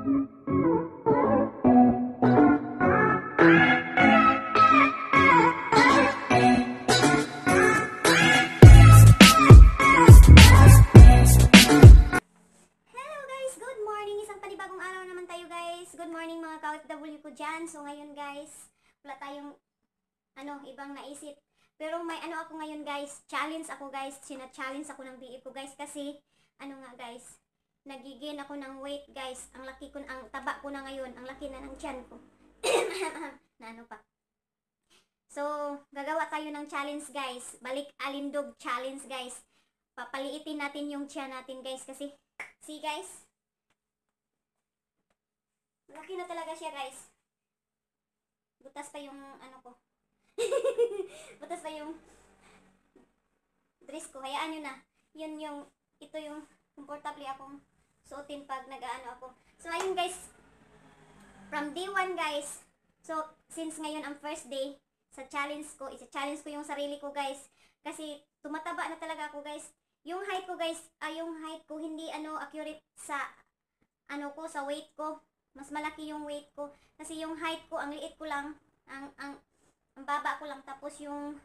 OFW ko dyan. So ngayon guys, wala tayong ibang naisip. Pero may ako ngayon guys, challenge ako guys. Sina-challenge ako ng BF ko guys kasi guys, nagigin ako ng weight guys. Ang laki ko, ang taba ko na ngayon, ang laki na ng tiyan ko. na pa. So, gagawa tayo ng challenge guys. Balik alindog challenge guys. Papaliitin natin yung tiyan natin guys kasi see guys, laki na talaga siya guys. Butas pa yung ko. Butas pa yung dress ko. Hayaan nyo na. Ito yung comfortable akong suotin pag ako. So ayun guys, from day 1 guys. So since ngayon ang first day sa challenge ko, isa-challenge ko yung sarili ko guys. Kasi tumataba na talaga ako guys. Yung height ko guys, yung height ko hindi accurate sa sa weight ko. Mas malaki yung weight ko kasi yung height ko ang liit ko lang, ang baba ko lang, tapos yung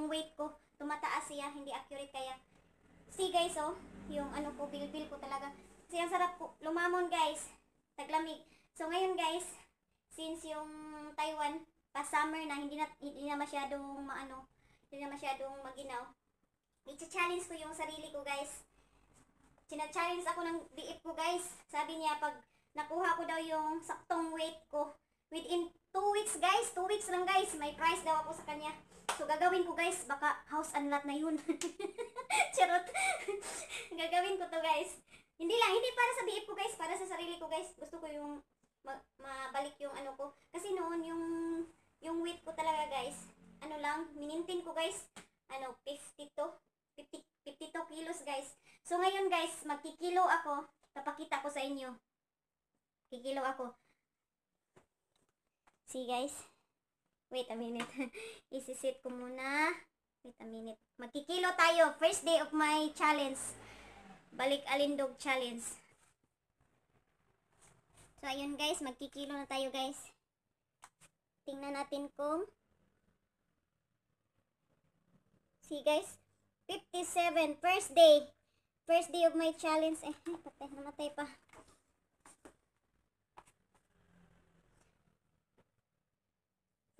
weight ko tumataas siya, hindi accurate. Kaya see guys, yung ko, bilbil ko talaga kasi ang sarap ko lumamon guys, taglamig. So ngayon guys, since yung Taiwan pa summer na, hindi na masyadong hindi na masyadong maginaw, i-challenge ko yung sarili ko guys. Sina-challenge ako ng BF ko guys. Sabi niya pag nakuha ko daw yung saktong weight ko within 2 weeks guys. 2 weeks lang guys. May prize daw ako sa kanya. So gagawin ko guys. Baka house and lot na yun. Charot. Gagawin ko to guys. Hindi para sa BF ko guys. Para sa sarili ko guys. Gusto ko yung mabalik yung ko. Kasi noon yung weight ko talaga guys. Minintin ko guys. 52 kilos guys. So ngayon guys, magkikilo ako. Papakita ko sa inyo. Kikilo ako. See guys. Wait a minute. Isisit ko muna. Wait a minute. Magkikilo tayo. First day of my challenge. Balik alindog challenge. So ayun guys. Magkikilo na tayo guys. Tingnan natin kung. See guys. 57. First day. First day of my challenge. Patay. Namatay pa.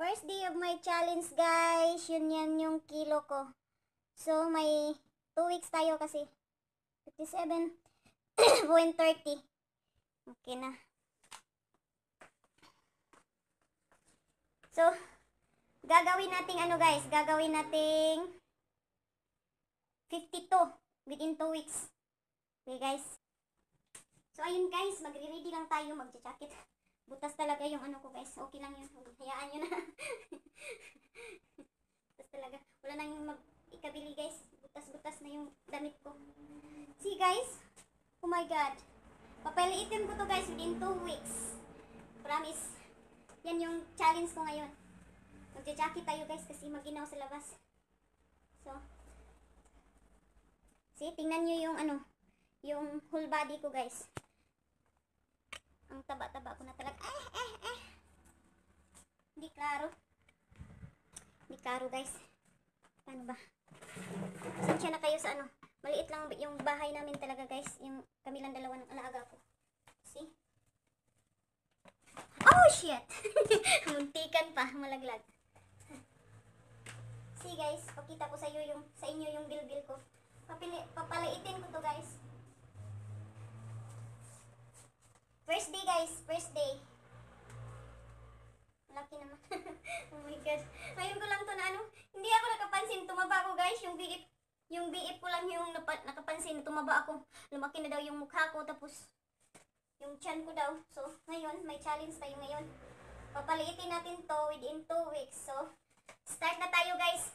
First day of my challenge guys. Yan yung kilo ko. So may 2 weeks tayo kasi 57.30. Okay na. So gagawin nating guys. Gagawin nating 52 within 2 weeks. Okay guys. So ayun guys. Magre-ready lang tayo. Magja-jacket. Butas talaga yung ko guys. Okay lang yun. Hayaan nyo na. Butas talaga. Wala nang ikabili guys. Butas-butas na yung damit ko. See guys. Oh my god. Papaliitin ko to guys within 2 weeks. Promise. Yan yung challenge ko ngayon. Magja-jacket tayo guys kasi maginaw sa labas. So. See. Tingnan nyo yung yung whole body ko guys. Ang taba-taba ko na talaga. Hindi klaro. Hindi klaro guys. Paano ba? Sensya na kayo sa maliit lang yung bahay namin talaga guys. Yung kami lang dalawa ng alaga ko. See? Oh shit! Muntikan pa. Malaglag. See guys. Pakita ko sa inyo yung bilbil ko. Papaliitin ko to guys. First day guys, first day. Laki naman. Oh my god. Ngayon ko lang to na hindi ako nakapansin, tumaba ako guys. Yung BF ko lang yung nakapansin, tumaba ako. Lumaki na daw yung mukha ko, tapos yung tiyan ko daw. So, ngayon, may challenge tayo ngayon. Papaliitin natin to within 2 weeks. So, start na tayo guys.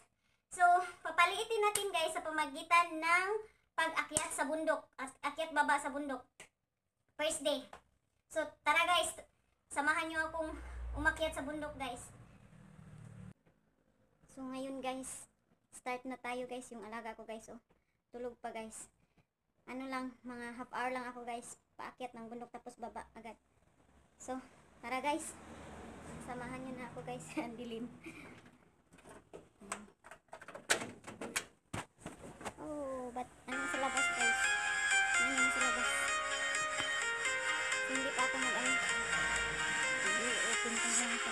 So, papaliitin natin guys sa pamagitan ng pag-akyat sa bundok. Akyat baba sa bundok. First day. So, tara guys, samahan nyo akong umakyat sa bundok guys. So, ngayon guys, start na tayo guys. Yung alaga ko guys, tulog pa guys. Lang, mga half hour lang ako guys, paakyat ng bundok tapos baba agad. So, tara guys. Samahan nyo na ako guys. Ang dilim. Oh, but ano sa labas guys? Ano sa labas? Hindi pa ako mag-ano. Open ko lang ito. Open ko na lang ito.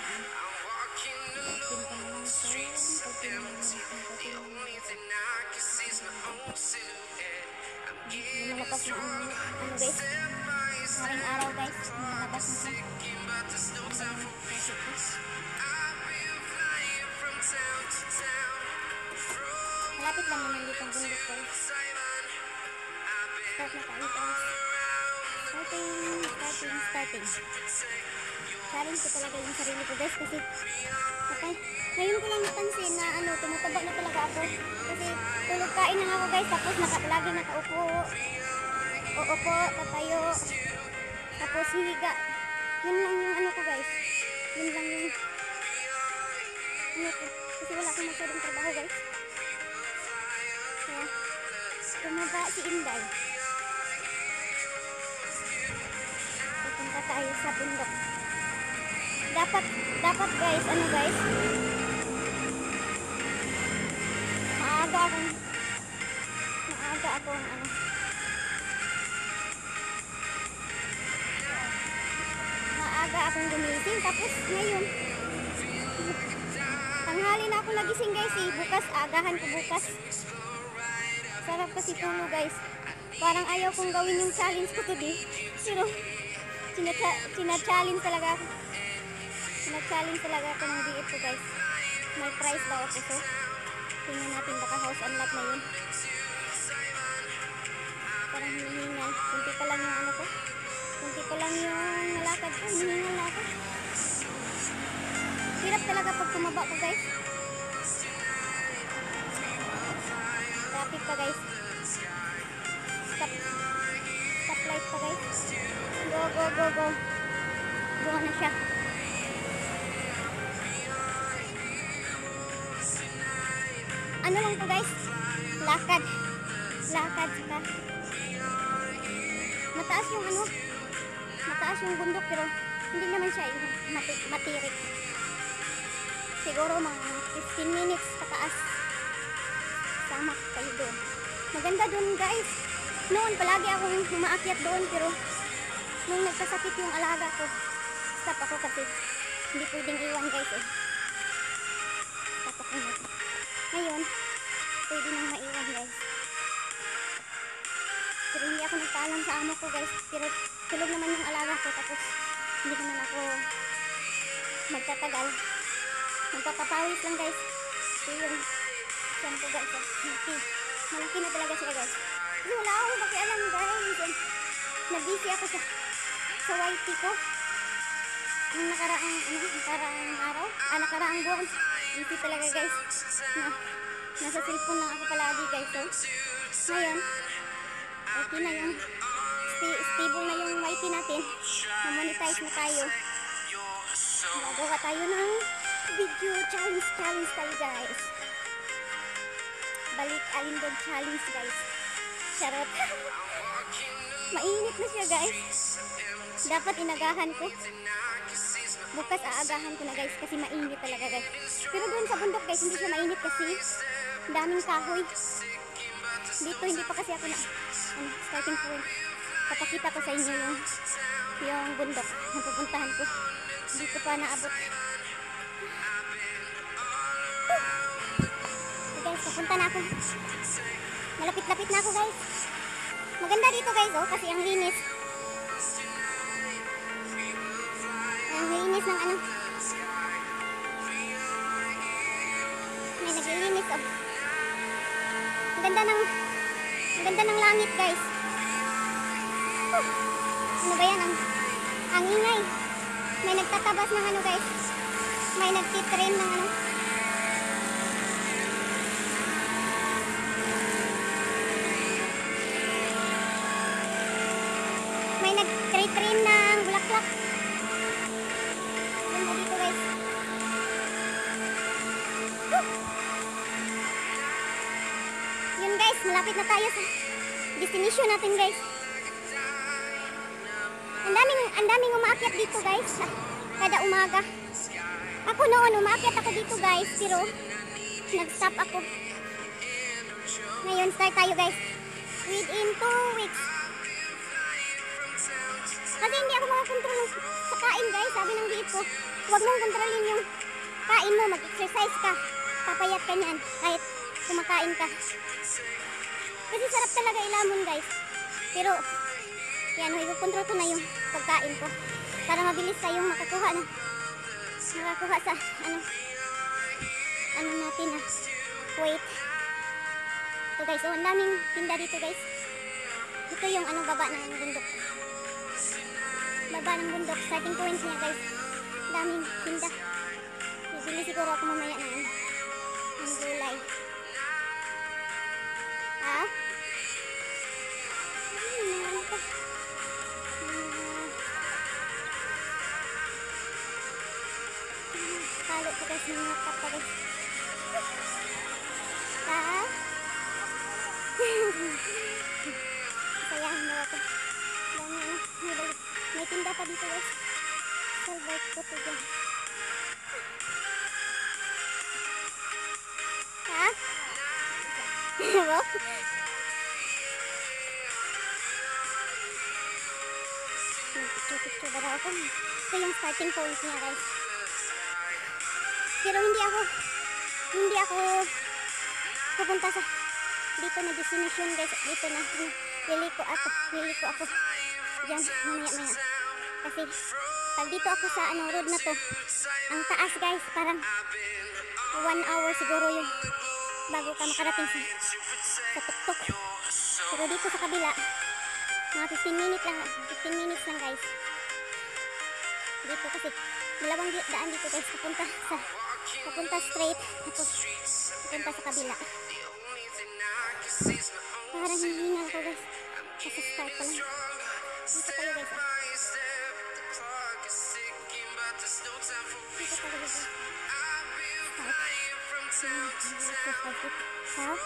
Lumalabas na ano guys. Maring araw guys. Lumalabas na siya. Malapit lang naman dito ang bundok guys. Start na tayo guys. Starting. Challenge ko talaga yung sarili ko guys kasi ngayon ko lang napansin na tumataba na talaga ako. Kasi tulog kain lang ako guys tapos lagi nakaupo. Uupo, tatayo. Tapos hihiga. Yun lang yung ano ko guys. Yun lang yung ano ko. Kasi wala akong masyadong trabaho guys. Kaya tumaba si Inday. Pupunta tayo sa bundok. Dapat guys, guys? Maaga akong gumising. Tapos ngayon, tanghali na ako nagising guys eh. Bukas, agahan ko bukas. Sarap kasi tulog guys. Parang ayaw kong gawin yung challenge ko today. Pero, china-challenge talaga ako. China-challenge talaga ako ng diet ko guys. May price daw ako so. Tingnan natin baka house unlock na yun. Parang hinihingal. Kunti pa lang yung ano ko. Kunti pa lang yung nalakad ko. Hinihingal na ako. Hirap talaga pag tumaba ko guys. Traffic pa guys. Stop light pa guys. Go. Go na siya. Ano lang to guys? Lakad ka. Mataas yung bundok pero hindi naman siya matirik. Siguro mga 15 minutes pataas. Sama kayo doon. Maganda doon guys. Noon palagi akong umaakyat doon pero nung nagkasakit yung alaga ko, stop ako kasi hindi pwedeng iwan guys eh. Stop ako na. Ngayon, pwede nang maiwan guys. Pero hindi ako nagpaalam sa amo ko guys. Pero tulog naman yung alaga ko tapos hindi naman ako magtatagal. Magpapapawis lang guys. So yun. Saan ko guys. Malaki na talaga siya guys. Pero wala akong pakialam guys. Nabisi ako sa YT ko. Yung nakaraang araw. Nakaraang buwan. Busy talaga guys. Nasa cellphone lang ako palagi guys. So, ngayon, okay na yung stable na yung YT natin. Na-monetize na tayo. Gagawa tayo ng video challenge tayo guys. Balik Alindog challenge guys. Charot. Mainit na siya guys. Dapat inagahan ko. Bukas aagahan ko na guys kasi mainit talaga guys. Pero doon sa bundok guys hindi siya mainit kasi daming kahoy. Dito hindi pa kasi ako na starting point. Papakita ko sa inyo yung bundok na pupuntahan ko. Dito pa naabot. Okay guys, papunta na ako. Malapit-lapit na ako guys. Maganda dito guys kasi ang linis. Ang linis ng may naglilinis ang ganda ng langit guys. Ano ba yan? Ang ingay. May nagtatabas ng guys. May nagtitrain ng may nag-train ng bulaklak. Ganda dito guys. Yun guys, malapit na tayo sa destination natin guys. Ang Ang daming umaakyat dito guys. Kada umaga. Ako noon umaakyat ako dito guys, pero nag-stop ako. Ngayon start tayo guys. Within 2 weeks. Kasi hindi ako makakontrol sa kain guys. Sabi ng diet ko, huwag mong kontrolin yung kain mo. Mag-exercise ka. Papayat ka niyan kahit kumakain ka. Kasi sarap talaga ilamon guys. Pero yan, ipokontrol ko na yung pagkain ko. Para mabilis tayong makakuha sa ano natin na weight. Ito guys, ang daming tinda dito guys. Ito yung baba ng bundok. Baba ng bundok, starting point niya guys. Daming tinda. Bibili siguro ako mamaya ng gulay. Kalo ko guys ng mga kapa guys. Sayahan daw ako. Dami may tinda pa dito guys. Salbite ko to dyan. Wow. Picture ba daw ako? Ito yung starting point niya guys. Pero hindi ako pupunta sa dito na destination guys. Dito na liliko ako dyan mamaya. Kasi pag dito ako sa road na to, ang taas guys, parang 1 hour siguro yung bago ka makarating sa tuktok. Pero dito sa kabila, mga 15 minutes lang guys. Dito kasi dalawang daan dito guys, papunta straight, tapos papunta sa kabila. Parang hinihingal ko guys, kasi start pa lang. Dito tayo guys. Dito tayo guys. Start.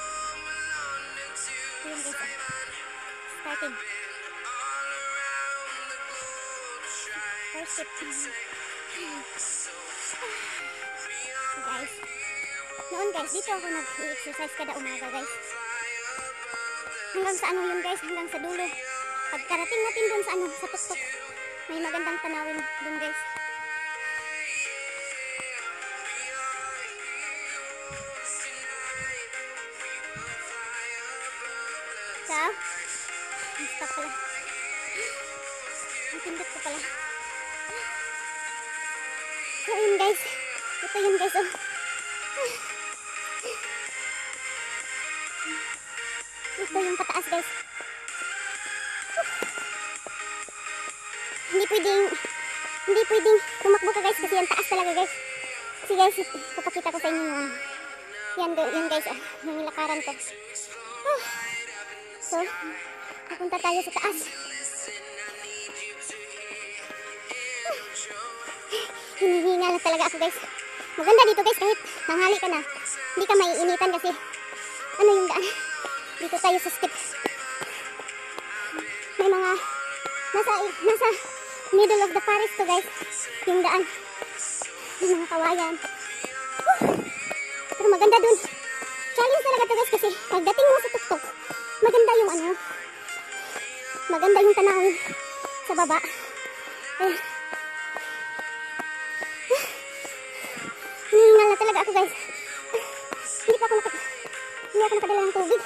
Yun guys. Starting. First step. Guys. Noon guys, dito ako nag-exercise kada umaga guys. Hanggang sa yun guys, hanggang sa dulo. Pagkarating natin dun sa sa tuktok, may magandang tanawin dun guys. So, stop pala. Ang pindot ko pala. So yun guys, ito yun guys oh. Ito yung pataas guys. Hindi pwedeng tumakbo ka guys kasi yan taas talaga guys. Kasi guys, papakita ko sa inyo yan guys yung nilakaran ko. So, pupunta tayo sa taas. Hinihinga lang talaga ako guys. Maganda dito guys kahit tanghali ka na. Hindi ka maiinitan kasi yung daan. Dito tayo sa step. May mga nasa middle of the forest to guys. Yung daan. May mga kawayan. Pero maganda dun. Challenge talaga to guys kasi pagdating mo sa tuktok, maganda yung maganda yung tanawin sa baba. Hinihingal na talaga ako guys. Hindi ako nakadala ng tubig.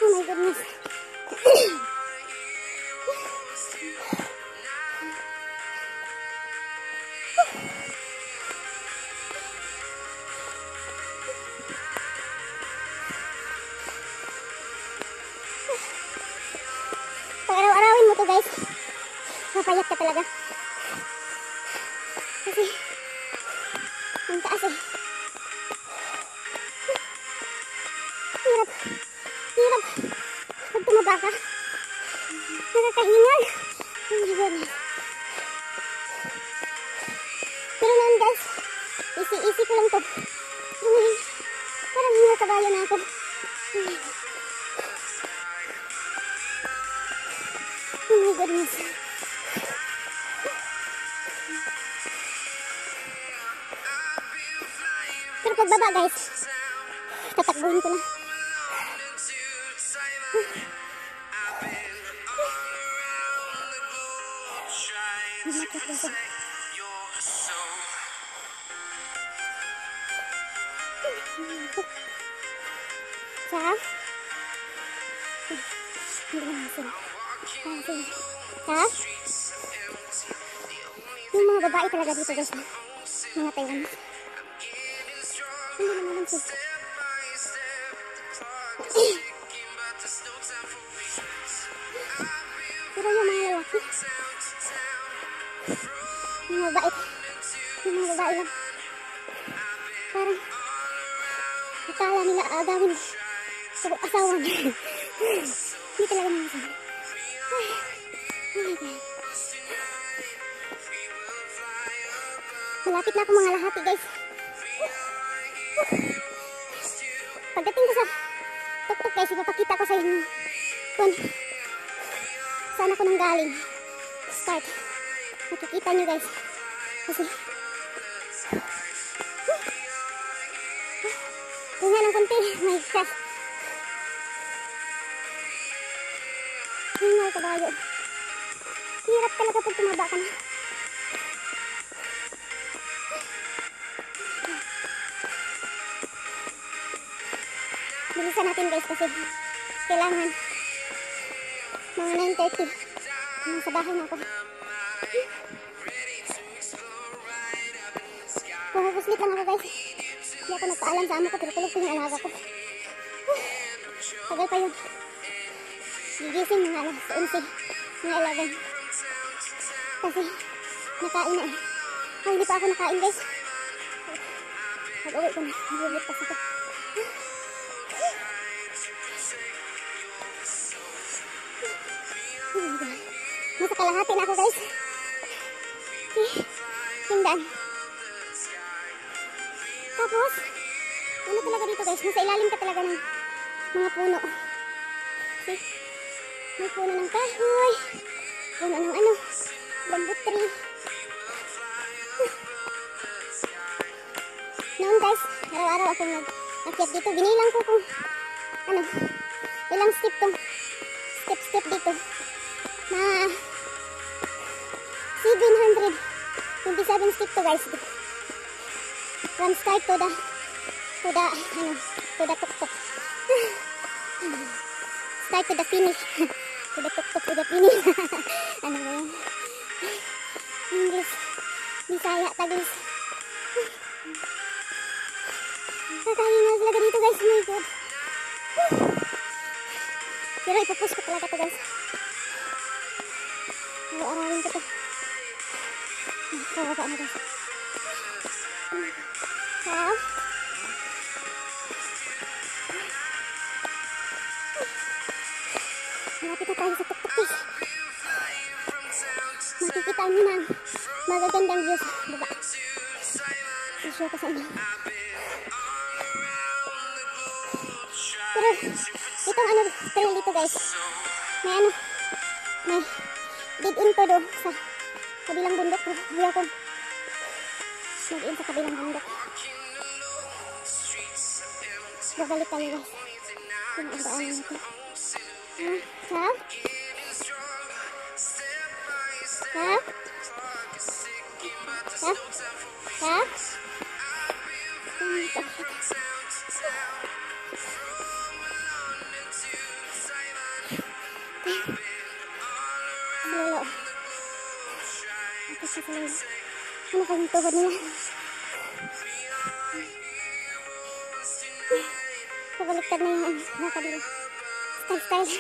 Oh my goodness. Pag araw-arawin mo to guys, mapayat ka talaga. Kasi ang taas eh. Hirap pag tumaba ka, nakakahingal. Oh my goodness. Pero noon guys, easy ko lang to. Parang hingal kabayo na ako. Oh my goodness. pagbaba guys, tatakbuhin ko na. Umakyat dito. Sa? Hindi na masin. Sa? Yung mga babae talaga dito guys. Mga Taiwanese. Hindi na masin. Pero yung mga lalaki, yung mga babae lang. Parang akala nila agawin sa asawa niya. Hindi talaga masin. Oh my God. Malapit na ako mga lahati guys. Pagdating ko sa tuktok guys, ipapakita ko sa inyo kung saan ako nang galing. Start. Makikita nyo guys. Kasi tunga ng konti. My gosh. Hingal kabayo. Hirap talaga pag tumaba ka na. Bilisan natin guys kasi kailangan mga 9:30 nasa bahay na ako. Pumapuslit lang ako guys. Hindi ako nagpaalam sa amo ko pero tulog ko yung alaga ko. Tagal pa yun. Gigising mga alas 11 mga 11 kasi nakain na eh. Ay, hindi pa ako nakain guys. Pag-uwi ko na mabubutas ako. Nasa kalahati na ako guys. Tingnan. Tapos ano talaga dito guys, nasa ilalim ka talaga ng mga puno. See? May puno ng kahoy, puno ng ano, bamboo tree. Noon guys, araw-araw akong nag-akyat dito. Binilang ko kung ano, ilang step tong step dito na 727 step to guys. From start to the tuktok. Start to the finish. To the tuktok to the finish. Ano ba yan? English, Bisaya, Tagalog. Kakahingal talaga dito guys. Oh my God. Pero ipopost ko talaga to guys. Araw-arawin ko to. Kawaga na guys. Wow. Malapit na tayo sa tuktok guys. Makikita nyo na magagandang view sa baba. I-show ko sa inyo. Pero itong ano trail dito guys, may ano, may dead end to do sa kabilang bundok. Ayaw ko mag-in sa kabilang bundok. Babalik tayo guys. Yung ang daanan natin. Ciao. Ciao. Ciao. Ciao. Lolo. Ako sa lolo. Ano kayong tuhod nila? Pabaliktad na yung nakabila. Style.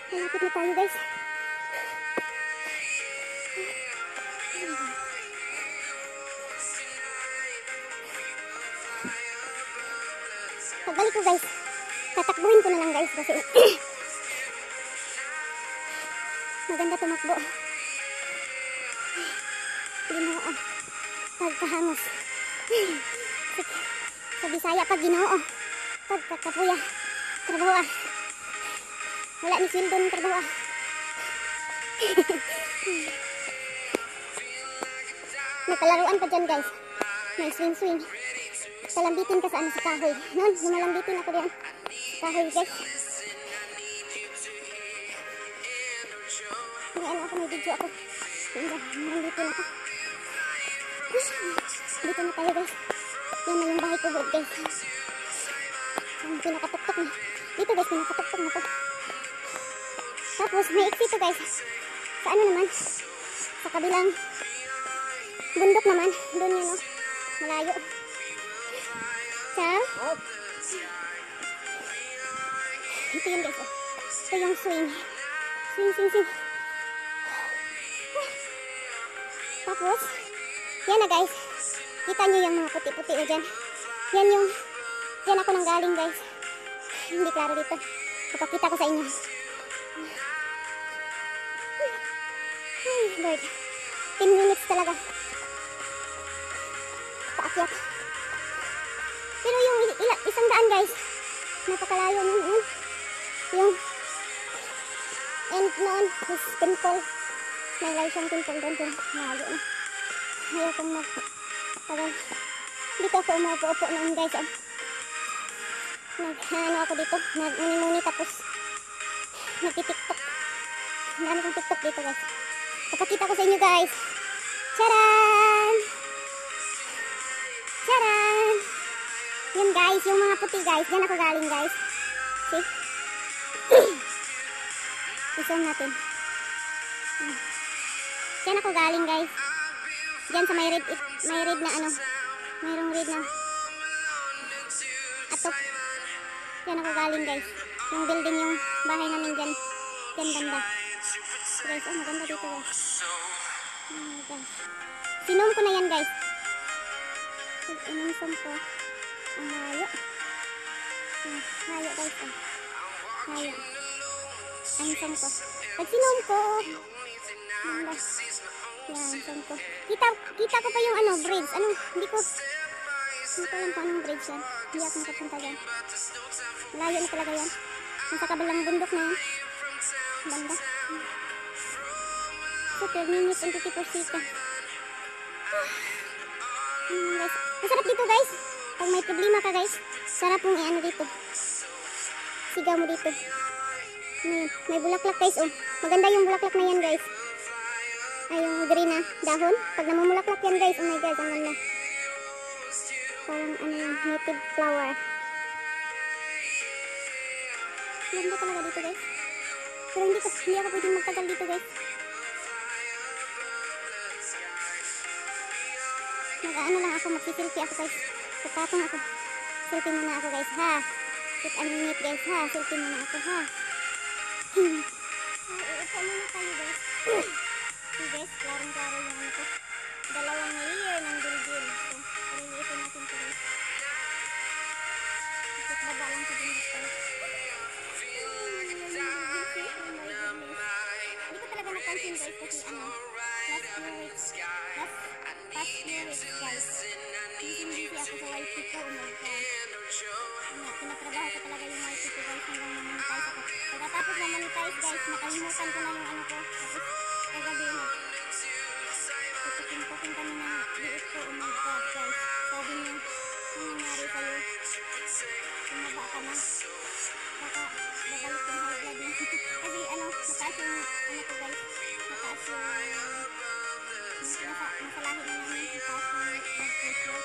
Malapit na tayo guys. Pagbalik ko guys, tatakbuhin ko na lang guys kasi maganda tumakbo. Hindi mo pagkahangos. Sa Bisaya pag Ginoo, pagkakapuya, trabaho. Wala ni sweldo ng trabaho. May palaruan pa dyan guys. May swing-swing. Kalambitin ka sa ano, sa kahoy. Noon, lumalambitin ako diyan. Kahoy guys. May ano ako, may video ako. Lumalambitin ako. Dito na tayo guys. Yan na yung bahay ko guys. Pinakatuktok na. Dito guys, pinakatuktok na to. Tapos, may exit to guys. Sa ano naman? Sa kabilang bundok naman. Doon yun, oh. Malayo. Ciao. Ito yun guys, oh. Ito yung swing. Swing. Tapos, yan na guys. Kita nyo yung mga puti-puti o dyan. Yan yung, yan ako nang galing guys. Hindi klaro dito. Papakita ko sa inyo. Ay, Lord. 10 minutes talaga. Paakyat. Pero yung isang daan guys, napakalayo nun. Yung end noon is temple. May layo siyang temple doon. Malayo na. Ayaw kong magtagal. Dito ako umuupo noon guys. Ano ako dito. Nagmuni-muni tapos nagtitiktok. Ang dami kong tiktok dito guys. Papakita ko sa inyo guys. Charan! Charan! Yun guys, yung mga puti guys. Diyan ako galing guys. See? Isang natin. Diyan ako galing guys. Diyan sa may red na ano. Mayroong red na atok. Diyan ako galing guys. Yung building, yung bahay namin dyan. Diyan banda. Guys, oh maganda dito guys. Oh my gosh. Sinom ko na yan guys. Inumsom ko. Ang layo. Layo guys. Layo. Inumsom ko. Pag sinom ko. Ganda. Yan, inumsom ko. Kita ko pa yung ano, bridge. Anong, hindi ko alam kung anong bridge yan. Hindi ako nakapunta dyan. Layo na talaga yan. Nasa kabilang bundok na yan. Ganda. So, 12 minutes and 54 seconds. Guys. Masarap dito guys. Pag may problema ka guys, sarap mong i-ano dito. Sigaw mo dito. May bulaklak guys. Oh. Maganda yung bulaklak na yan guys. Ay, yung green na dahon. Pag namumulaklak yan guys, oh my god, ang ganda. Parang ano yung native flower. Ganda talaga dito guys. Pero hindi ako pwedeng magtagal dito guys. Mag-ano lang ako, magsisilfie ako guys. Tatapang ako. Selfie muna ako guys ha. Wait a minute guys ha. Selfie muna ako ha. Uupo muna tayo guys. See guys, klarong-klaro yung ano ko. 2 layer ng bilbil. So, paliliitin natin ito guys. Ikot baba lang sa bundok tayo. Hindi ko talaga napansin guys kasi ano, past few weeks guys. Busy ako sa YT ko. Oh my god. Pinatrabaho ko talaga yung YT ko guys hanggang mamonetize ako. Pagkatapos mamonetize guys, nakalimutan ko na yung ano ko. Tapos kagabi tutukin kami na liit ko. Oh my god guys. Sabi niya, ano nangyari sa'yo? Tumaba ka na. Baka babalik yung high blood mo. Kasi ano, mataas yung ano ko guys. Mataas yung masalahin na namin. Mataas yung blood pressure.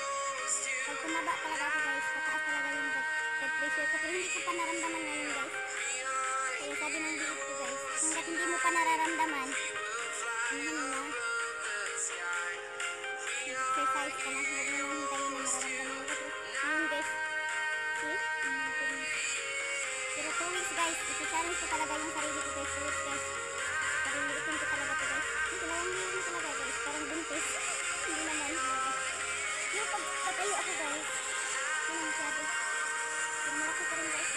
Pag tumaba talaga ako guys, mataas talaga yung blood pressure ko. Pero hindi ko pa naramdaman ngayon guys. Kaya sabi ng diit ko guys, hanggat hindi mo pa nararamdaman, ano na, exercise ka na. Huwag mo nang hintayin na mararamdaman ko. Ngayon guys, see? Pero 2 weeks guys, isi-challenge ko talaga yung sarili ko guys. 2 weeks guys. Pariliitin ko talaga to guys. Yung 2 years talaga guys. Parang buntis. Hindi naman. Yung pagpatayo ako guys. Yun ang sabi. Yung malaki pa rin guys.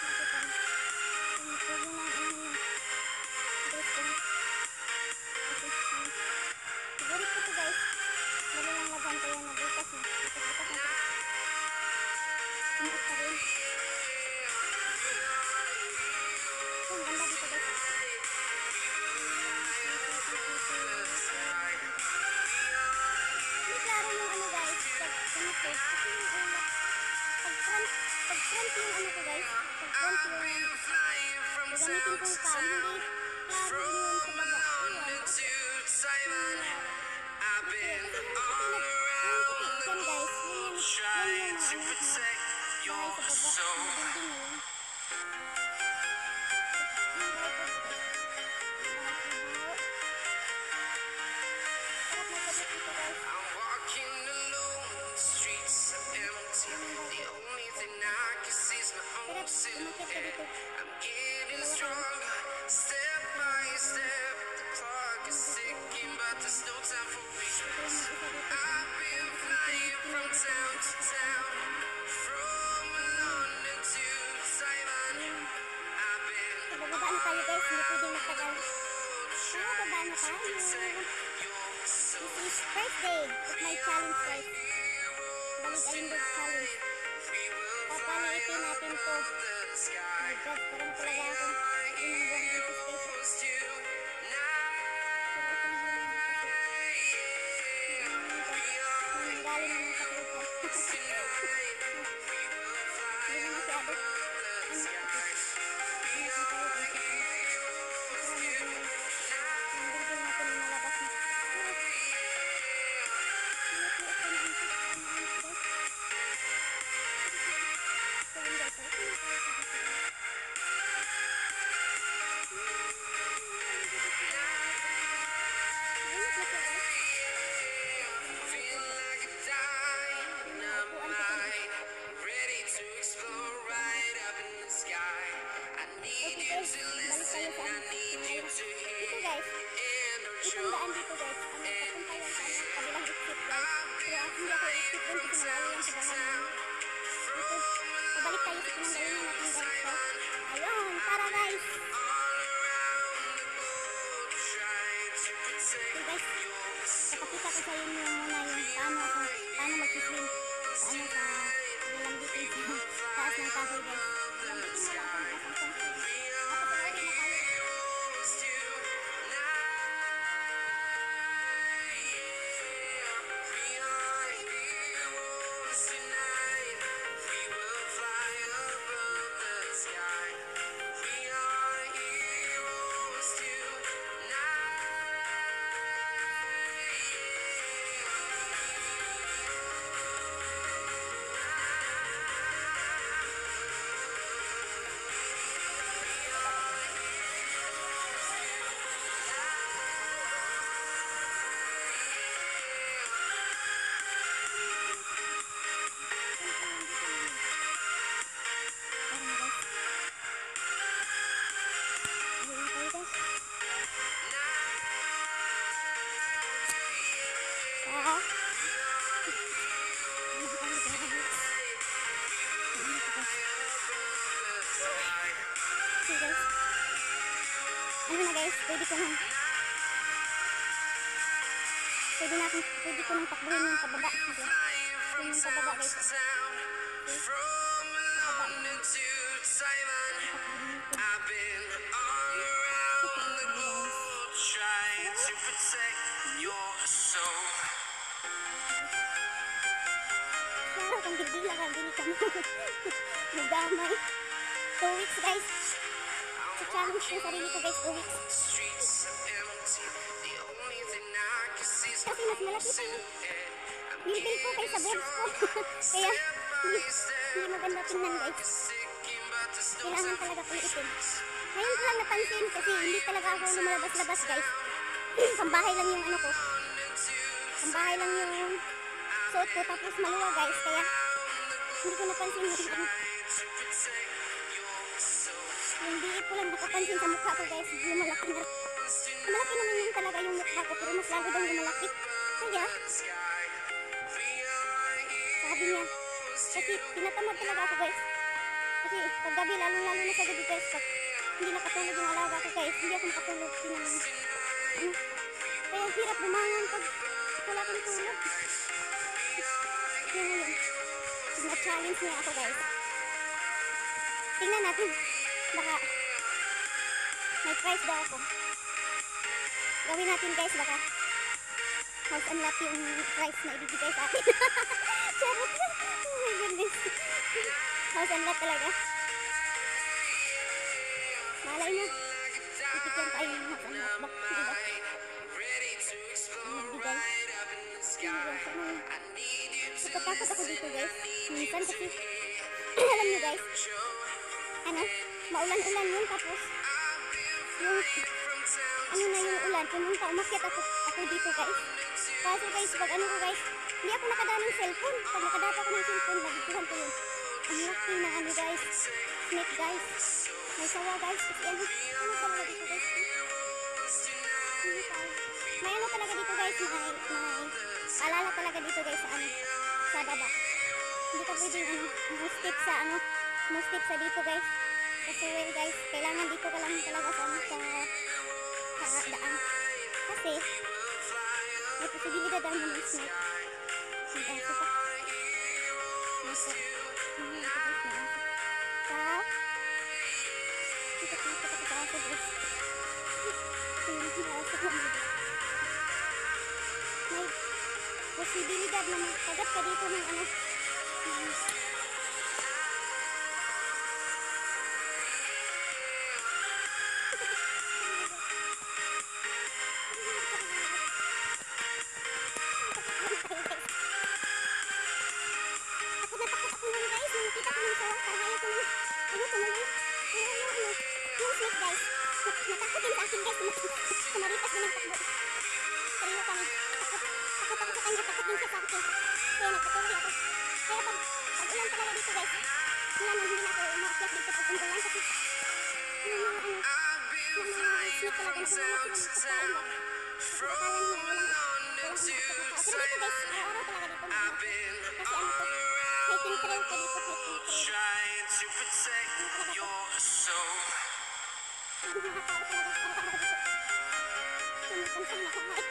Malaki pa rin. Yung pwede na ano yun. Guys ko. Okay. Siguro ko to guys. Dali lang laban tayo na bukas na. Bukas na. Umiit pa rin. gamitin kong cam, hindi klaro yun sa baba. Ayan, yan guys, yun yung mga ano, bahay sa baba, yung building na yun. Bababa na tayo guys, hindi pwedeng magtagal. Bababa na tayo. This is first day of my challenge guys. Balik Ayundog challenge. Papaliitin natin to. My God, parang talaga akong inang buwang dito space. Nananggaling na ng taklog ko. Hindi na masyado. Itong daan dito guys, papunta yan sa kabilang exit guys. Pero hindi ako exit doon kasi malayo yan sa bahay namin. Dito, pabalik tayo sa pinanggalingan natin guys. Ayun, tara guys! So guys, kapakita ko sa inyo muna yung paano mag-swim. Paano sa bilang dito sa taas ng kahoy guys. Bilang dito na lang ako ng asang swim. Tapos already na tayo. Ano na guys, pwede ko nang takbuhin yung pababa. Yung pababa guys. Pababa yung Sarap ang gigila ka, gili ka mo. Nagamay. 2 weeks guys. Sa challenge yung sarili ko guys, 2 weeks. Kasi mas malaki pa yung bilbil ko kaysa boobs ko. Kaya hindi maganda tingnan guys. Kailangan talaga pulitin. Ngayon ko lang napansin kasi hindi talaga ako lumalabas-labas guys. Pambahay lang yung ano ko. Pambahay lang yung suot ko tapos maluwa guys. Kaya hindi ko napansin yung diit ko lang nakapansin sa mukha ko guys. Lumalaki na. Malaki naman yun talaga yung mukha ko pero mas lalo daw lumalaki. Kaya sabi niya kasi tinatamad talaga ako guys. Kasi pag gabi lalo na sa gabi guys pag hindi nakatulog yung alaga ko guys. Hindi ako nakatulog. Kaya hirap bumangon pag wala kang tulog. Yun yun. Na-challenge niya ako guys. Tingnan natin. Baka may prize daw ako. Gawin natin guys. Baka house and lot yung prize na ibibigay sa atin. Charot na. Oh my goodness. House and lot talaga. malay mo, bibigyan tayo ng mga ano, diba? Nagbigay. Natatakot ako dito guys. Minsan kasi, alam nyo guys, ano, maulan-ulan yun tapos, yung, ano na yung ulan, pumunta, umakyat ako dito guys. Kaso guys, pag ano ko guys, hindi ako nakadaan ng cellphone. Pag nakadata ako ng cellphone, nabiguhan ko yun. Ang laki na ano guys, snake guys. May sawa guys, kasi ano talaga dito guys. May ano talaga dito guys, may alala talaga dito guys sa ano, sa baba. Hindi ka pwedeng ano, mustip sa ano, mustip sa dito guys. Kasi well guys, kailangan dito ka lang talaga sa ano, sa daan. Kasi, may posibilidad daw ng snake. May aso pa. Nasa, ano ito guys, may aso. Tap. Kita sa aso guys. May aso pa mo. May posibilidad na magkagat ka dito ng ano. Kumaripas din ang takbo. Sarilo kami. Takot ako sa kanya. Takot din siya sa akin. Kaya nagpatuloy ako. Kaya pag ulan talaga dito guys, wala nang hindi na ako umaakyat dito pag umulan kasi yung mga ano, yung mga snake talaga na kailangan sila magpagkain ba. Kasi akala nila walang makakatao. Pero dito guys, araw-araw talaga dito na kasi ano to, hiking trail ko dito, hiking trail. Ano talaga? Mga tao talaga araw-araw dito. Tumutunsay na kumain.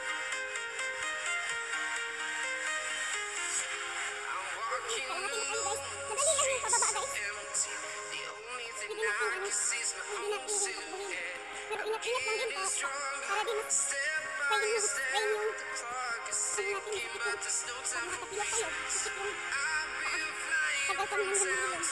Kalahati na kayo guys. Madali lang yung pababa guys. Hindi natin ano, hindi natin takbuhin. Pero ingat-ingat lang din para di mas strain yung ano natin, sakit yung pag nakapilot tayo, sakit yung paa. Tagal kami ng humahilom.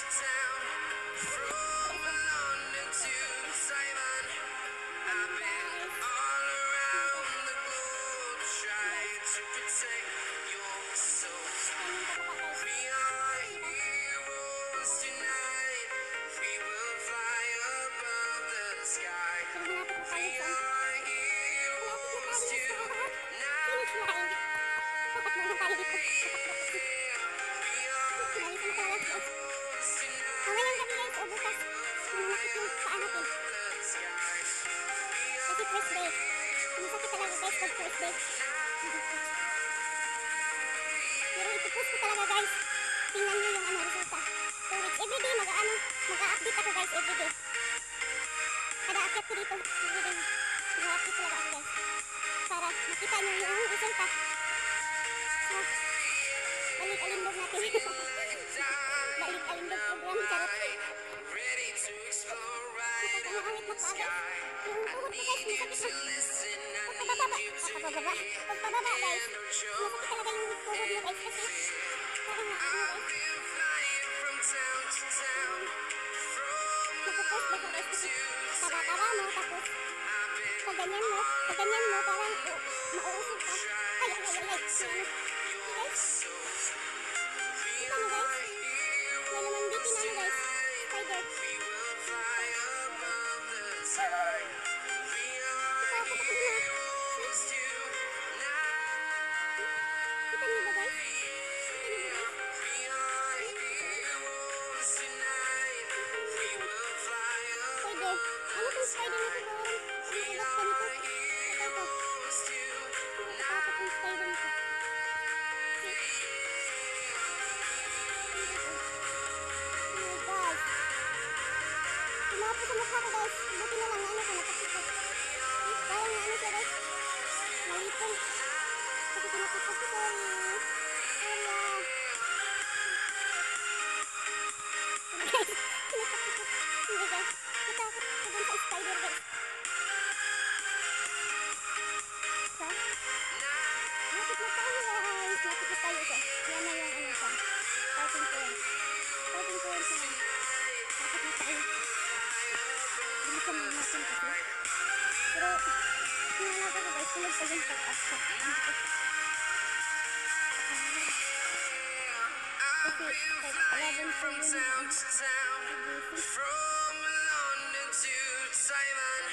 Pero itupost ko talaga guys. Tingnan nyo yung ano resulta. 2 weeks. Everyday mag-a-update ako guys everyday. Kada akyat ko dito. Everyday mag-a-update talaga ako guys. Para makita nyo yung resulta. So, balik-alindog natin. Balik-alindog program. Charot. Nakakangawit na pa guys. Yung tuhod ko guys, masakit na. Pagpababa guys, masakit talaga yung tuhod mo guys kasi parang ano guys, nakupost ba ko guys kasi taba-taba mo tapos pag ganyan mo parang mauusog ka. Ay, guys, kita nyo guys, may lumanditin ano guys, spider. Tumapos sa mukha ko guys. Buti na lang ano ko natakot. Parang na ano siya guys. Malipong. Kasi tinatakot ko. Sorry. Guys, tinatakot ko. Hindi guys. Natakot ko dun sa spider guys. Pero, hinanap ako guys, tulad pa yung pag-asok. Kasi, like, 11 po yun na ano. From London to Taiwan,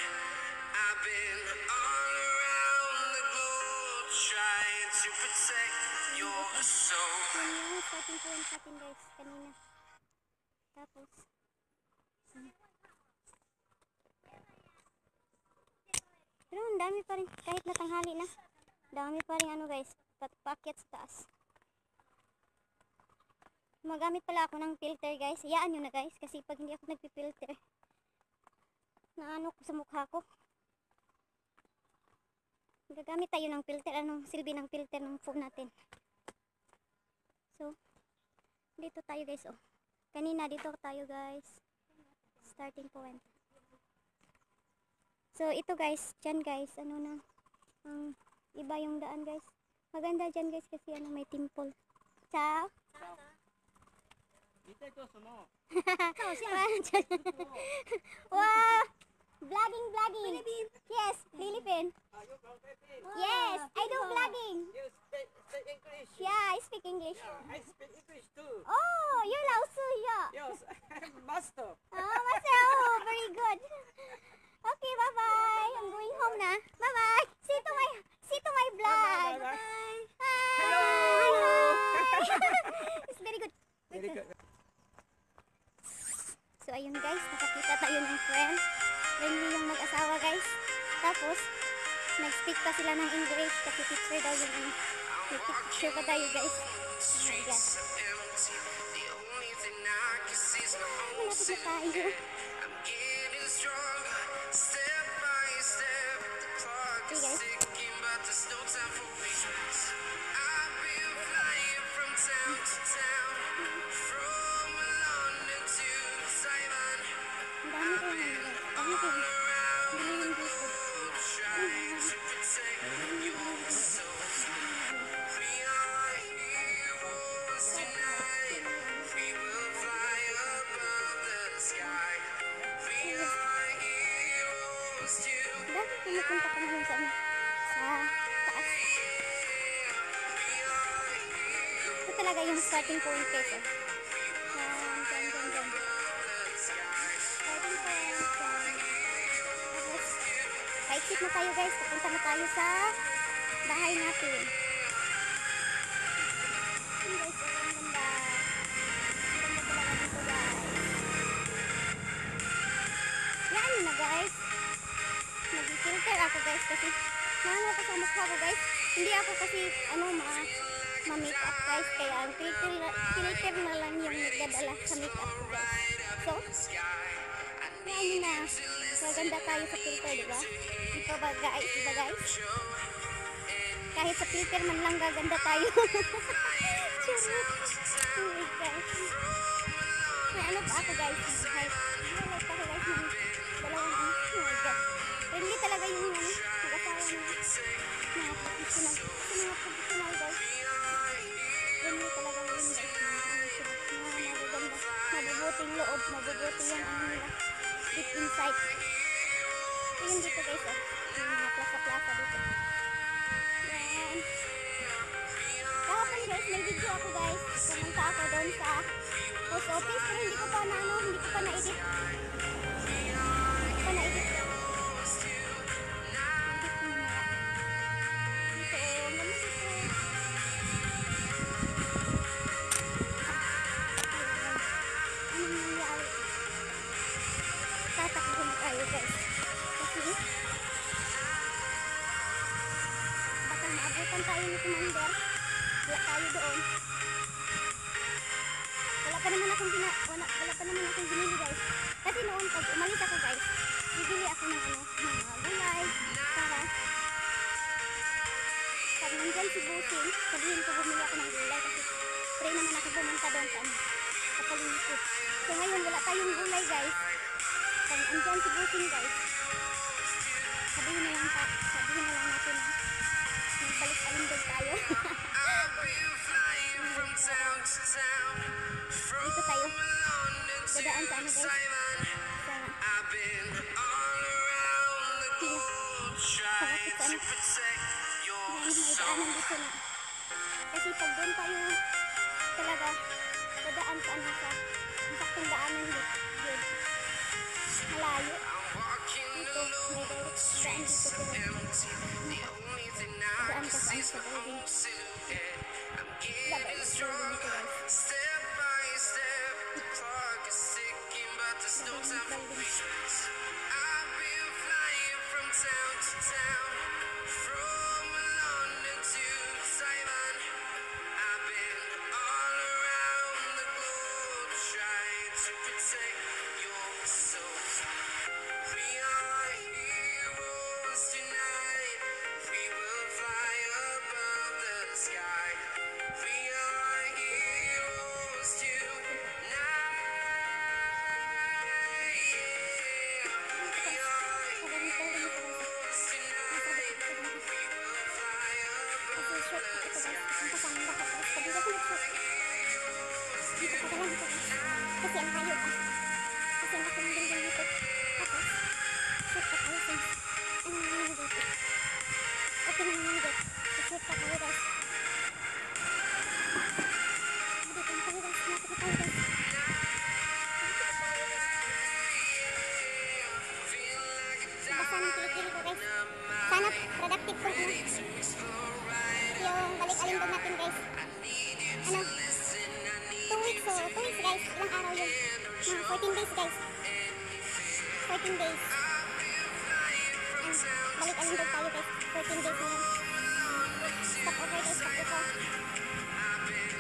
I've been all around the globe trying to protect your soul. Yun yung starting point natin guys, kanina. Tapos, pero ang dami pa rin, kahit natanghali na, dami pa rin ano guys, packet sa taas. Magamit pala ako ng filter guys, hayaan nyo na guys, kasi pag hindi ako nagpipilter, na ano ko sa mukha ko. Gagamit tayo ng filter, anong silbi ng filter ng phone natin. So, dito tayo guys, oh. Kanina dito tayo guys, starting point. So, ito guys, dyan guys, ano na, iba yung daan guys. Maganda dyan guys kasi ano, may temple. Ciao! Wow! Vlogging! Yes, Philippine. Yes, I do vlogging. You speak English. Yeah, I speak English. I speak English too. Oh, you're Lao Su, yeah. Yes, I'm master. Oh, Master, oh, very good. Okay, bye-bye. I'm going home na. Bye-bye. See to my vlog. Bye-bye. Hi. Hello. Hi. It's very good. Very good. So, ayun guys, nakakita tayo ng friend. Friendly yung mag-asawa guys. Tapos, nag-speak pa sila ng English kasi teacher daw yung ano. May teacher pa tayo guys. Oh my God. Malapit na tayo. I'm getting stronger, step by step. The clock is Okay, guys. ticking, but there's no time for weakness. I've been flying from town to town, from London to Taiwan. Ang dami ko yung guys. Ang dami ko yung bilhin dito. Trying to protect your soul. We are heroes tonight. We will fly above the sky. We are heroes tonight. Dahil pumupunta kami dun sa ano, sa taas. Ito talaga yung starting point guys. Oh. Dyan. Starting point. Tapos, pa-exit na tayo guys. Papunta na tayo sa bahay natin. Yun guys, oh, ang ganda. Ang ganda talaga dito guys. Yan na guys. Nag-filter ako guys kasi naano ako sa mukha ko guys. Hindi ako kasi ano ma-make up guys. Kaya ang filter na lang yung nagdadala sa make up ko guys. So, yan na. Maganda tayo sa filter, diba? Diba ba guys? Diba guys? Kahit sa filter man lang gaganda tayo. Charot. Oh my gosh. May ano pa ako guys. Highlight pa ako guys ng dalawang ano. Oh my gosh. Friendly talaga yung ano. Mag-asawa na mga professional. Kasi mga professional guys. Friendly talaga yun guys. Mga magaganda. Mabubuting loob. Mabubuti yung ano nila. Deep inside. Ayun dito guys oh. Yung mga plaza-plaza dito. Yan. Kahapon guys, may video ako guys. Pumunta ako doon sa post office. Pero hindi ko pa na-edit. Hindi ko pa na-edit. Edit ko mamaya. Dito oh. Ang ganda dito. Anong nangyari? Tatakbo na tayo guys. Kasi baka maabutan tayo ni Commander. Wala tayo doon. Wala pa naman akong binili guys. Kasi noon pag umalis ako guys, bibili ako ng ano, mga gulay para pag nandyan si Busing, sabihin ko bumili ako ng gulay kasi pray naman ako pumunta doon sa ano, sa palengke. So ngayon wala tayong gulay guys. Pag andyan si Busing guys, sabihin na lang natin na magbalik alindog tayo. Dito tayo. Dadaan sa ano guys? Sa trying to protect your may soul. daanan dito na. Kasi pag doon tayo talaga dadaan sa ano sa saktong daanan dito. Malayo. I'm walking Dito, may alone, direct daan streets dito so pero empty. The only thing I daan can ka see saan is sa my building. own silhouette. I'm Dapat getting yung building stronger, dito guys. step by step. The clock is ticking, but there's no time for patience. I've been flying from town to town, from London to Taiwan. I've been all around the globe trying to protect your soul. We are heroes tonight. We will fly above the sky. We are heroes tonight. Yeah. We are heroes tonight. We will fly above Kasi short the ito guys. sky. Ang kasama baka guys. Pag dito ko nag-short. Dito pa talaga dito guys. Kasi ang hayo pa. Kasi ang laki ng building dito. Tapos, short pa tayo sa ano naman dito. Open naman dito. Short pa tayo guys. Dito na tayo guys. Napit na tayo guys. Basta ng kilikili ko guys. Sana productive kung ano. Yung balik alindog natin guys. Ano? 2 weeks so 2 weeks guys. Ilang araw yun? Mga 14 days guys. 14 days. Balik alindog tayo guys. 14 days na yun. Stop over guys. Stop ito.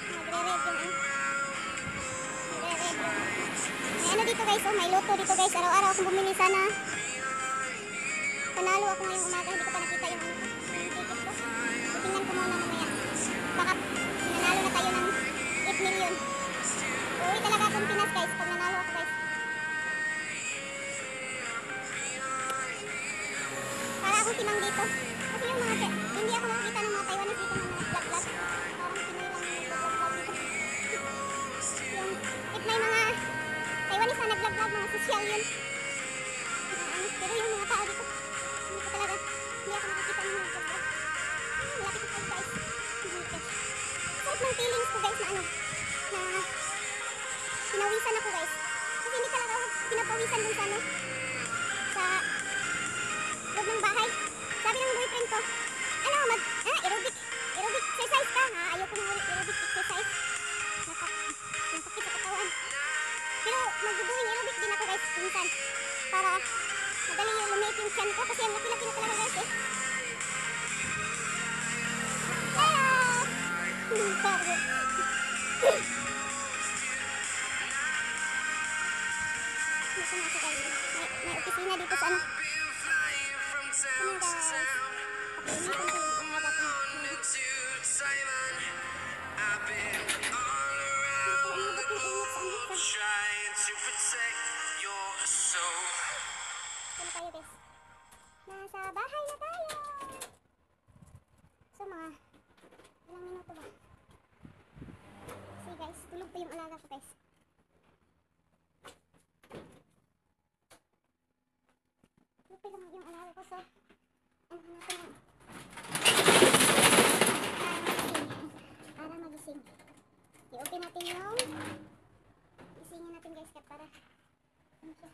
Nagre-red yung ano. Nagre-red yung. May ano dito guys. Oh, may loto dito guys. Araw-araw akong bumili sana. Panalo ako ngayong umaga. Hindi ko pa nakita yung ano. Yung ticket ko. Tingnan ko muna mamaya. Baka nanalo na tayo ng 8 million. Uwi talaga akong Pinas guys. Pag nanalo ako guys. Para akong timang dito. Kasi yung mga hindi ako nakakita ng mga Taiwanese dito na nag-vlog-vlog. Parang Pinoy lang yung nag-vlog-vlog dito. Yung, if may mga Taiwanese na nag-vlog-vlog, mga social yun. Pero yung mga tao dito, hindi ko talaga, hindi ako nakakita ng mga nag-vlog. Malapit ako guys. Sarap ng feelings ko guys na ano, na pinawisan ako guys. Kasi hindi talaga ako pinapawisan dun sa ano, sa loob ng bahay. Sabi ng boyfriend ko, ano, aerobic exercise ka ha? Ayoko ng aerobic exercise. Nakakit sa katawan. Pero magbubuing aerobic din ako guys, minsan. Para madali yung lumit yung tiyan ko kasi ang laki-laki na talaga guys eh. Sorry. Dito na ako guys. May opisina dito sa ano. Been flying from town to town, from London to Taiwan. I've been all around the globe trying to protect your soul. Saan tayo guys? Nasa bahay na tayo. So mga ilang minuto ba? See guys, tulog pa yung alaga ko guys. Tulog pa yung alaga ko so ano natin na para magising. I-open natin yung isingin natin guys para ano siya.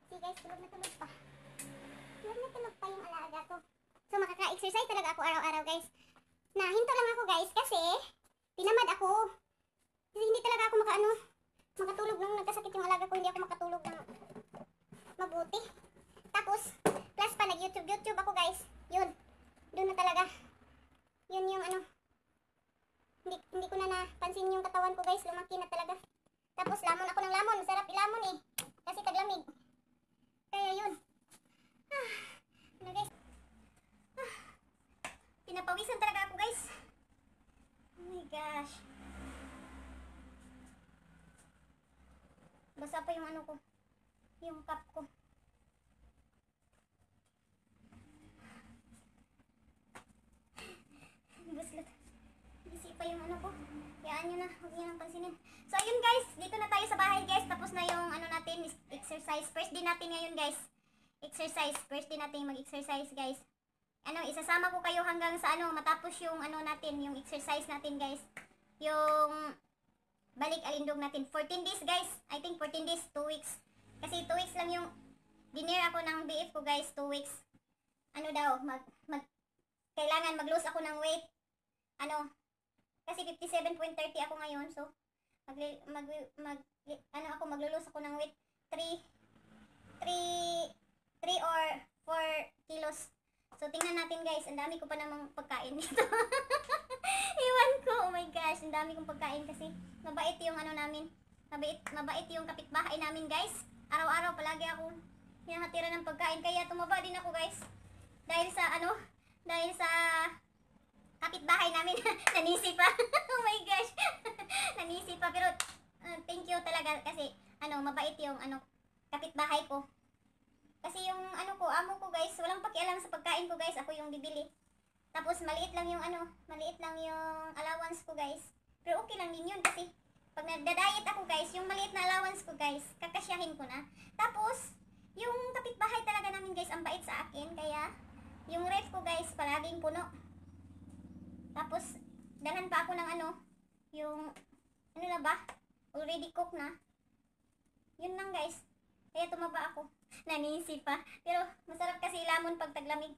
See guys, tulog na tulog pa. Tulog na tulog pa yung alaga ko. So makaka-exercise talaga ako araw-araw guys. Nahinto lang ako guys kasi tinamad ako. Kasi hindi talaga ako makatulog nung nagkasakit yung alaga ko. Hindi ako makatulog ng mabuti. Tapos, plus pa nag-YouTube ako guys. Yun. Doon na talaga. Yun yung ano. Hindi ko na napansin yung katawan ko guys. Lumaki na talaga. Tapos lamon ako ng lamon. Masarap ilamon eh. Kasi taglamig. Kaya yun. Ano guys? Pinapawisan talaga ako guys. Oh my gosh. Basa pa yung ano ko. Yung cup ko. Baslat. Bisi pa yung ano ko. Hayaan nyo na. Huwag nyo nang pansinin. So ayun guys. Dito na tayo sa bahay guys. Tapos na yung ano natin. Exercise. First day natin ngayon guys. exercise. First day natin mag-exercise, guys. Isasama ko kayo hanggang sa matapos yung natin, yung exercise natin, guys. Yung balik alindog natin. 14 days, guys. I think 14 days, 2 weeks. Kasi 2 weeks lang yung dinner ako ng BF ko, guys. 2 weeks. Kailangan mag-lose ako ng weight. Kasi 57.30 ako ngayon. So, maglulose ako ng weight 3 or 4 kilos. So, tingnan natin, guys. Ang dami ko pa namang pagkain dito. Iwan ko. Oh my gosh. Ang dami kong pagkain kasi mabait yung namin. Mabait yung kapitbahay namin, guys. Araw-araw palagi ako hinahatira ng pagkain. Kaya tumaba din ako, guys. Dahil sa kapitbahay namin. Nanisi pa. Oh my gosh. Nanisi pa. Pero, thank you talaga kasi, mabait yung, kapitbahay ko. Kasi yung, amo ko, guys, walang pakialam sa pagkain ko, guys. Ako yung bibili. Tapos, maliit lang yung allowance ko, guys. Pero okay lang din yun kasi, pag nagda-diet ako, guys, yung maliit na allowance ko, guys, kakasyahin ko na. Tapos, yung kapitbahay talaga namin, guys, ang bait sa akin. Kaya, yung ref ko, guys, palaging puno. Tapos, dalhan pa ako ng already cook na. Yun lang, guys. Kaya tumaba ako. Nanisi pa. Pero, masarap kasi lamon pag taglamig.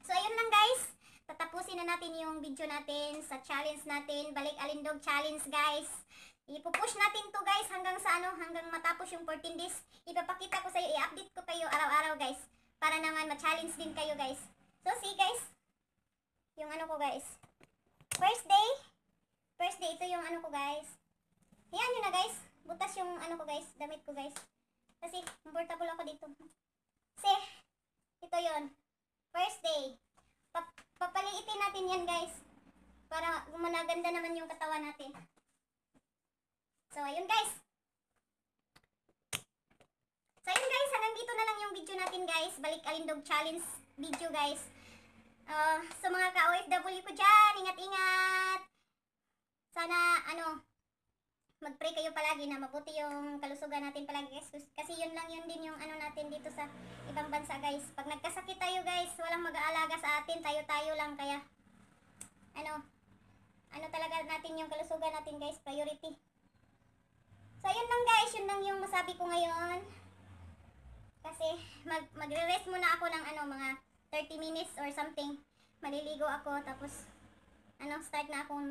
So, ayun lang, guys. Tatapusin na natin yung video natin sa challenge natin. Balik alindog challenge, guys. Ipupush natin to, guys, hanggang hanggang matapos yung 14 days. Ipapakita ko sa iyo, i-update ko kayo araw-araw, guys. Para naman ma-challenge din kayo, guys. So, see, guys. Yung ko, guys. First day, ito yung ko, guys. Ayan nyo na, guys. Butas yung ko, guys. Damit ko, guys. Kasi, comfortable ako dito. Kasi, ito yon. First day. Papaliitin natin yan, guys. Para gumanaganda naman yung katawan natin. So, ayun, guys. Hanggang dito na lang yung video natin, guys. Balik alindog challenge video, guys. Sa mga ka-OFW ko dyan, ingat-ingat. Sana, mag-pray kayo palagi na mabuti yung kalusugan natin palagi, guys. Kasi yun din yung natin dito sa ibang bansa, guys. Pag nagkasakit tayo, guys, walang mag-aalaga sa atin. Tayo lang. Kaya, talaga natin yung kalusugan natin, guys. Priority. So, yun lang, guys. Yun lang yung masabi ko ngayon. Kasi, magre-rest muna ako ng mga 30 minutes or something. Maliligo ako. Tapos, start na akong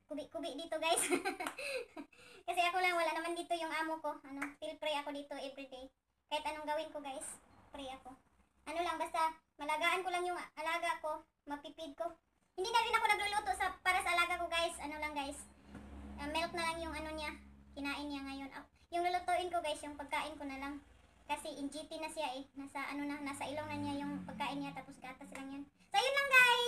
kubi-kubi dito, guys. Kasi ako lang, wala naman dito yung amo ko. Still pray ako dito everyday. Kahit anong gawin ko, guys, pray ako. Basta malagaan ko lang yung alaga ko, mapipid ko. Hindi na rin ako nagluluto para sa alaga ko, guys. Guys. Milk na lang yung niya, kinain niya ngayon. Yung lulutuin ko, guys, yung pagkain ko na lang. Kasi in GT na siya nasa ilong na niya yung pagkain niya, tapos gatas lang yan. So, yun lang, guys.